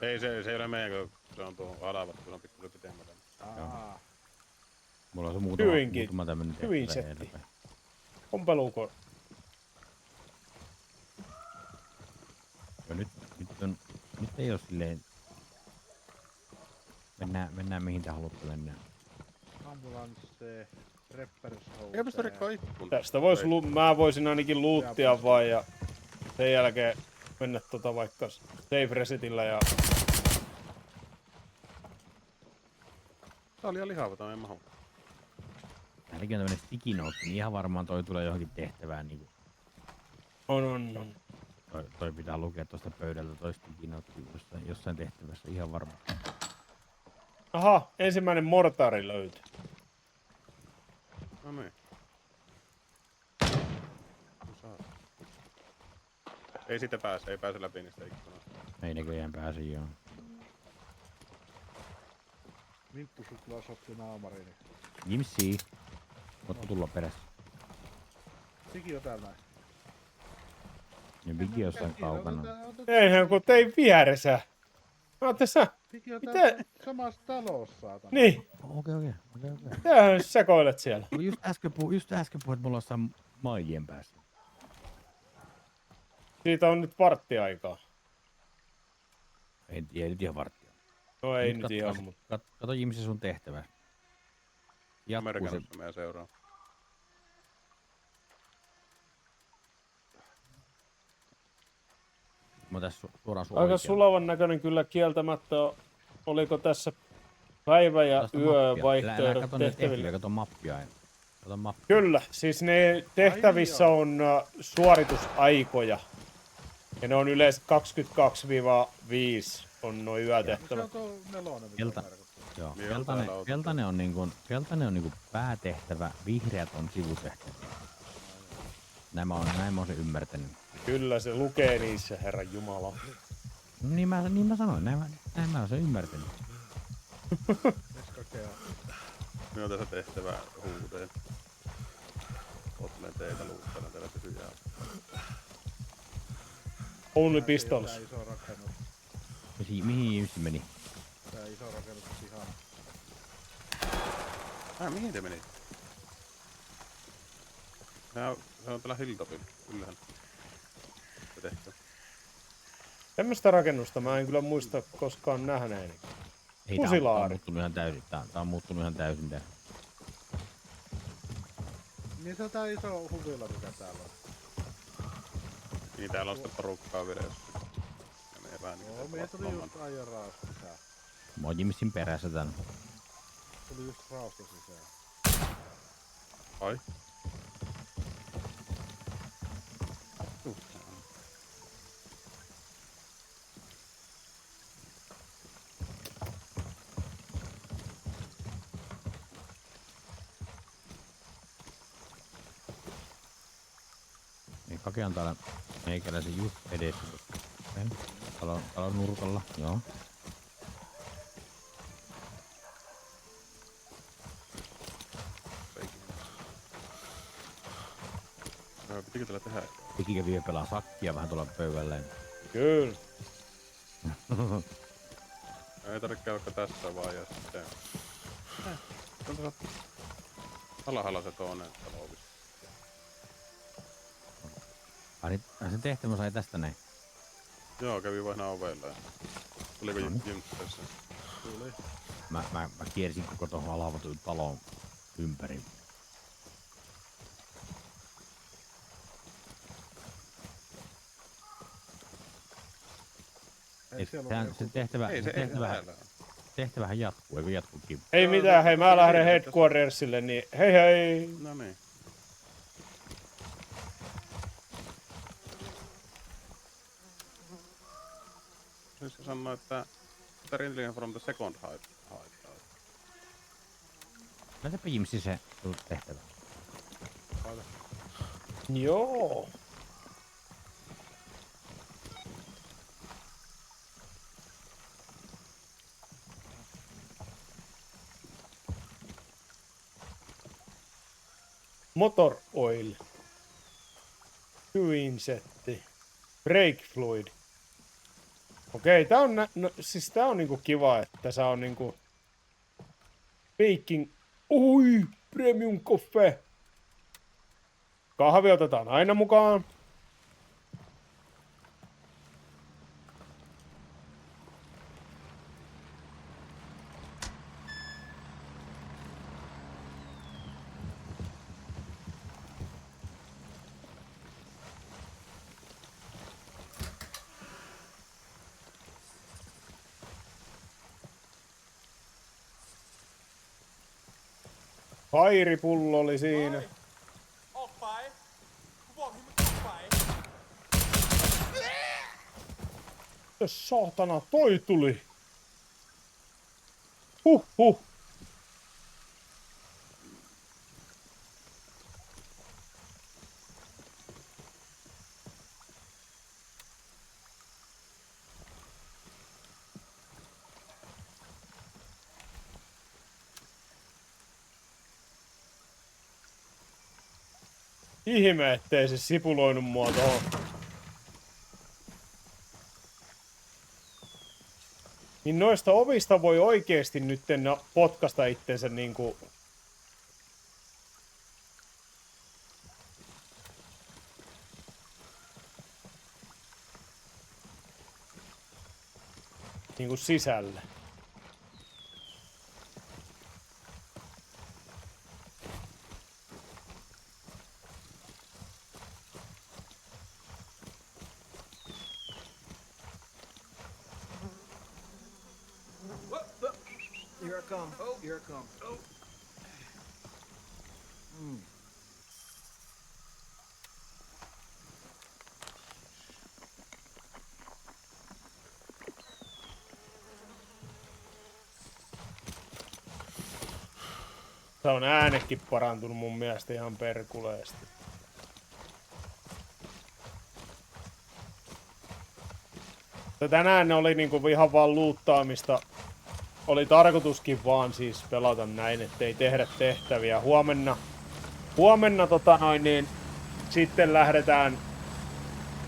Ei se ei ole meidän, kun se on tuo halavat, kun se on pikkuisen pitemmältä. Aa. Mulla on se Hyvinkin. muutama tämmönen Hyvin tehtävä setti. edellä. Ompeluko. Joo, nyt ei oo silleen. Mennään mihin te haluatte mennä. Ambulanssi, reppers Eikä pistä rikkoa ikkuna. Tästä vois mä voisin ainakin luuttia vaan ja sen jälkeen mennä vaikka save resetillä ja Tää oli ihan lihava, tää ei mahu. Täälläkin on tämmönen sticky note, niin ihan varmaan toi tulee johonkin tehtävään niinku. on. Toi pitää lukea tosta pöydältä toi sticky note jossain tehtävässä ihan varmaan. Aha, ensimmäinen mortaari löytyi. No niin. Ei siitä pääse, ei pääse läpi niistä ikkunoista. Ei näköjään pääse joo. Minttusuklaa sotti naamariin. Jimsi. Voitko tulla perässä? Sticky on täällä. Ja Biggie jossain kaukana. Eihän kun tein vieressä. Mä oon tässä. Sticky on Mitä? täällä samassa talossa, saatana. Niin, Okei. tämähän sekoilet siellä. Just äsken puhuit, mulla on jossain mailien päässä. Siitä on nyt varttiaikaa. Ei nyt ihan varttia. No ei nyt ihan, mutta Kato Jimsi sun tehtävä. Jatkuu se. Amerikanissa meidän seuraa. Mä tässä suoraan sun aika oikealla. sulavan näköinen kyllä kieltämättä. Oliko tässä päivä ja Tästä yö mappia. vaihtoehdot Kato niitä tehtäville? tehtäviä, kato mappia aina. Kato mappia. Kyllä, siis ne tehtävissä on suoritusaikoja. Ja ne on yleensä 22-5 on noin Se yötehtävät. on tuo nelonen, mikä Kelta- on merkattu. Joo, Niin on täällä auto. keltainen on niinku päätehtävä, vihreät on sivutehtäviä. Näin mä oon sen ymmärtänyt. Kyllä se lukee niissä, Herran Jumala. Niin mä sanoin, näin mä oon sen ymmärtänyt. Eskakea. Minä on tässä tehtävä huudeen. Ottelen teitä luuttelen teillä tyhjää. Only Tää pistols. iso rakennus. Mihin Jussi meni? Tää iso rakennus on ihan. Mihin te menit? Se on täällä Hilltopilla. Kyllähän. Se tehtävä. Tämmöstä rakennusta mä en kyllä muista koskaan nähneeni. Ei, Pusilaari. tää on muuttunut ihan täysin tää. Niin se on tää iso huvila, mikä täällä on. Niin täällä on sitten porukkaa vielä, jos menee vähän niinku Joo, mie tuli just ajan raas sisään. Mä oon Jimissin perässä tän. Tuli just rausta sisään. Ai? Niin Kake on täällä meikäläisen just edessä. Talon nurkalla, joo. Pitikö tällä tehdä? Pikikö vielä pelaa sakkia vähän tuolla pöydällä. Kyllä. Ei tarvitse käydä tässä vaan ja sitten... On tuossa... Alhaalla se toinen talovis. Ai se tehtävä sai tästä näin. Joo, kävi vain ovella. Tuliko Noniin. Jympässä? Tuli. Mä kiersin koko tuohon alavatun talon ympäri. Ei siellä ole Se joku. tehtävähän jatkuu, eikö jatkukin? Ei Joo, mitään, hei mä lähden tässä- headquartersille, niin hei hei. No niin. Siis se sanoo, että Intelligence from the second height. Näytäpä Jimsi se sun tehtävä. Joo. Motor oil. Hyvinsetti. Brake fluid. Okei, tää on, siis tää on niinku kiva, että tässä on niinku baking. Ui, premium coffee. Kahvi otetaan aina mukaan. Hairipullo oli siinä. ออกไปกูบอกให้มึงออกไป Mitäs saatana toi tuli? Huh. Ihme, ettei se sipuloinut mua tohon. Niin noista ovista voi oikeesti nyt potkasta itsensä niinku... Niinku sisälle. Here I come. Oh, here I come. Oh. tässä on äänekin parantunut mun mielestä ihan perkuleesti. Tänään ne oli niinku ihan vaan luuttaamista. Oli tarkoituskin vaan siis pelata näin, ettei tehdä tehtäviä. Huomenna sitten lähdetään.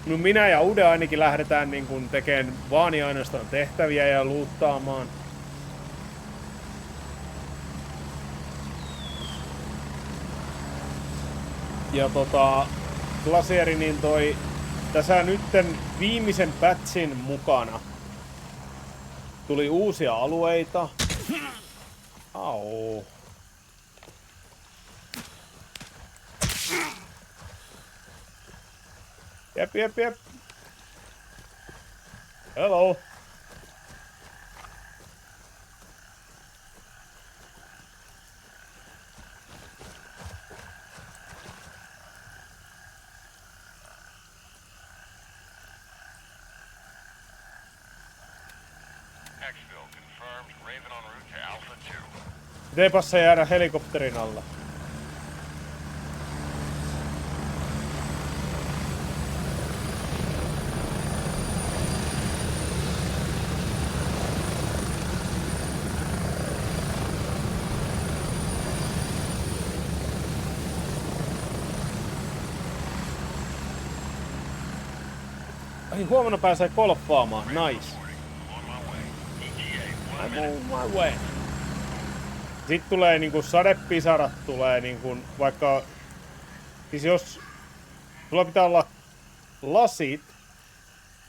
No minä ja Ude ainakin lähdetään niin kun tekemään vaan ja ainoastaan tehtäviä ja luuttaamaan. Ja Glacieri niin tässä nytten viimeisen patchin mukana tuli uusia alueita. Au. Jep. Hello. Exfil confirmed. Raven en route to Alpha 2. Mitenpäs se jäädä helikopterin alla? Ai huomenna pääsee golfaamaan, nice. I'm on my way. Sitten tulee niinku sadepisarat tulee niinku vaikka siis jos sulla pitää olla lasit,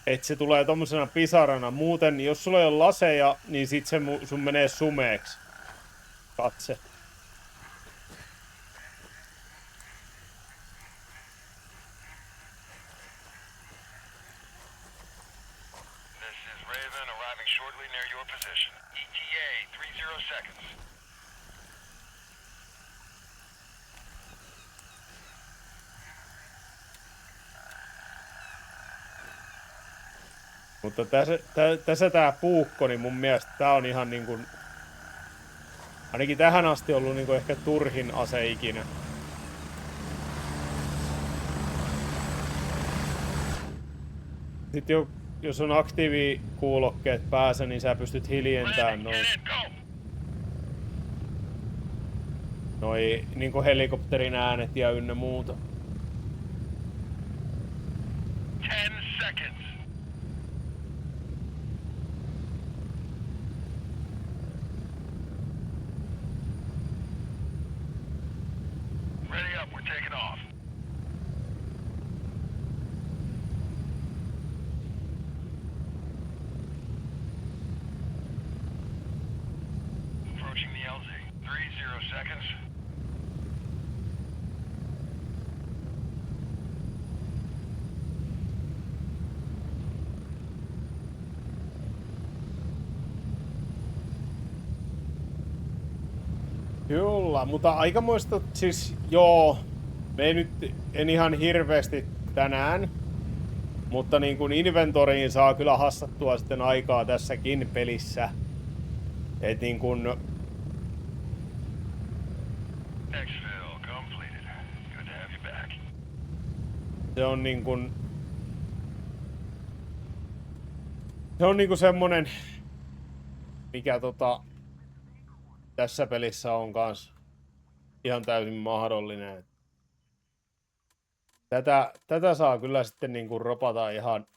että se tulee tommosena pisarana. Muuten jos sulla ei ole laseja, niin sit se sun menee sumeeksi. Katse. This is Raven arriving shortly near your position. ETA 30 seconds. Mutta tässä tää puukko, niin mun mielestä tää on ihan niinku ainakin tähän asti ollut niinku ehkä turhin ase ikinä. Sitten jos on aktiivikuulokkeet päässä, niin sä pystyt hiljentämään noi niinku helikopterin äänet ja ynnä muuta. 10 seconds. Ready up, we're taking off. Approaching the LZ. 30 seconds. Kyllä, mutta aikamoista siis joo. Me nyt en ihan hirveästi tänään. Mutta niin kuin inventoriin saa kyllä hassattua sitten aikaa tässäkin pelissä. Et niin kuin Exfil completed. Good to have you back. se on niin kuin semmonen mikä tässä pelissä on kans ihan täysin mahdollinen. Tätä saa kyllä sitten niin kuin ropata ihan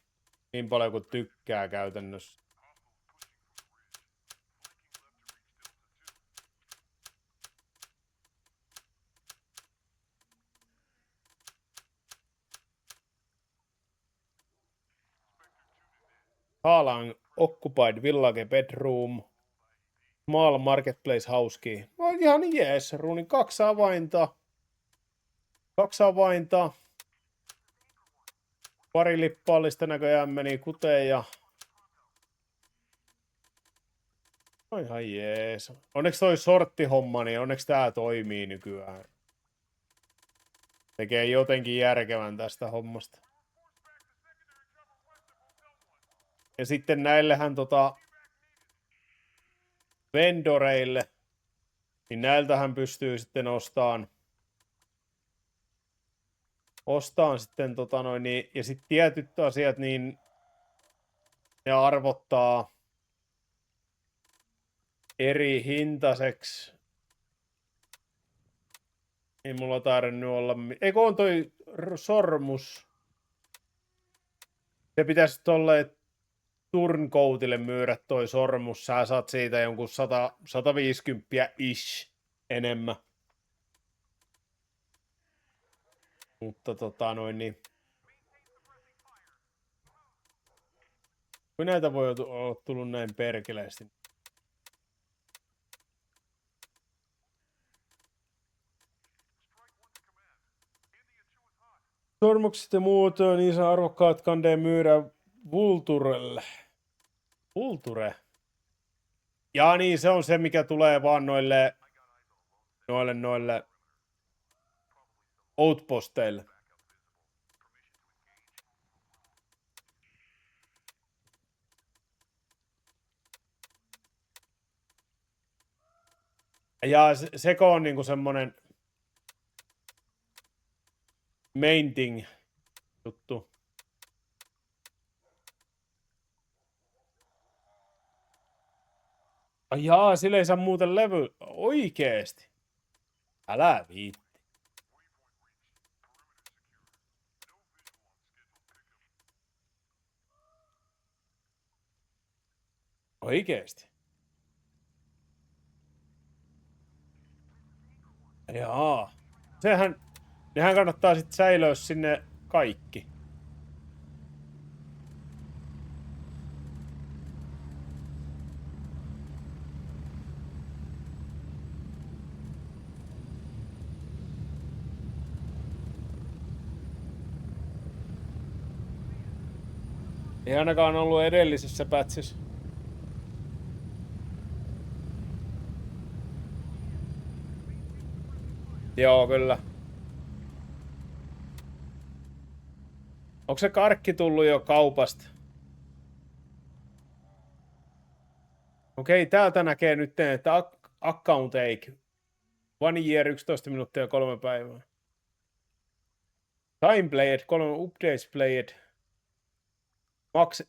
niin paljon kuin tykkää käytännössä. Haalan occupied village bedroom. Small marketplace house-key. No ihan jees, ruunin 2 avainta. 2 avainta. Pari lippaallista näköjään meni kuteen ja no ihan jees. Onneksi toi sorttihomma, niin onneksi tää toimii nykyään. Tekee jotenkin järkevän tästä hommasta. Ja sitten näillehän vendoreille Niin näiltähän pystyy sitten ostaan sitten niin, ja sitten tietyt asiat, niin ne arvottaa eri hintaiseksi. Ei mulla tarvinnut olla... Eikö on toi sormus? Se pitäisi tolle turncoatille myydä toi sormus. Sä saat siitä jonkun 150 ish enemmän. Mutta niin. Kun näitä voi olla tullut näin perkeleesti. Sormukset ja muut niin arvokkaat kandee myydä Vulturelle. Vulture. Ja niin, se on se, mikä tulee vaan noille outposteille. Ja seko on niinku semmonen main thing juttu. Ai jaa, sillä ei saa muuten levy. Oikeesti. Älä viitti. Oikeesti. Jaa. Nehän kannattaa sitten säilöä sinne kaikki. Ei ainakaan ollut edellisessä pätsissä. Joo, kyllä. Onko se karkki tullut jo kaupasta? Okei, täältä näkee nyt, että account take. 1 year, 11 minuuttia ja 3 päivää. Time played, 3 updates played. Max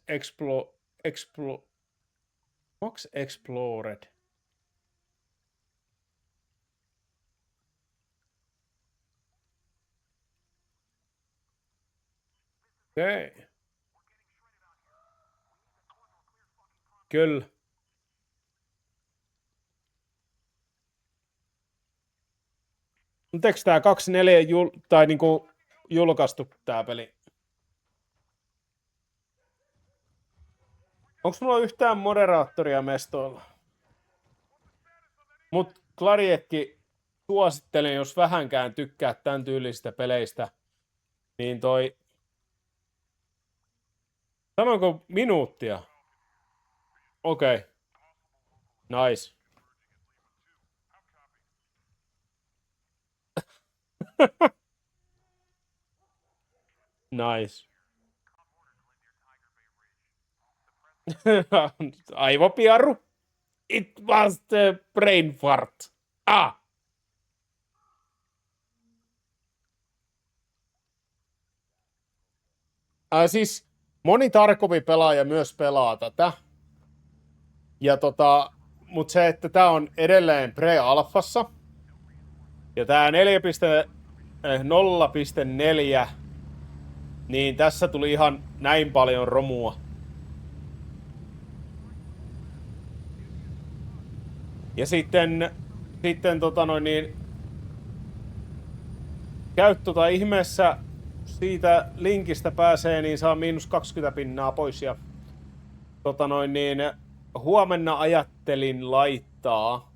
explored. Okei. Okay. Kyllä. Mutta eikö tää 24 tai niinku julkaistu tää peli? Onks mulla yhtään moderaattoria mestoilla? Mut Klariekki suosittelen, jos vähänkään tykkää tän tyylisistä peleistä, niin toi... Sanonko minuuttia? Okei. Okay. Nice. Nice. Aivopiaru. It was the brain fart. Ah. Siis moni Tarkovi-pelaaja myös pelaa tätä. Ja mut se, että tää on edelleen pre-alfassa. Ja tää 4.0.4, niin tässä tuli ihan näin paljon romua. Ja sitten käy ihmeessä siitä linkistä pääsee, niin saa -20 pois. Ja huomenna ajattelin laittaa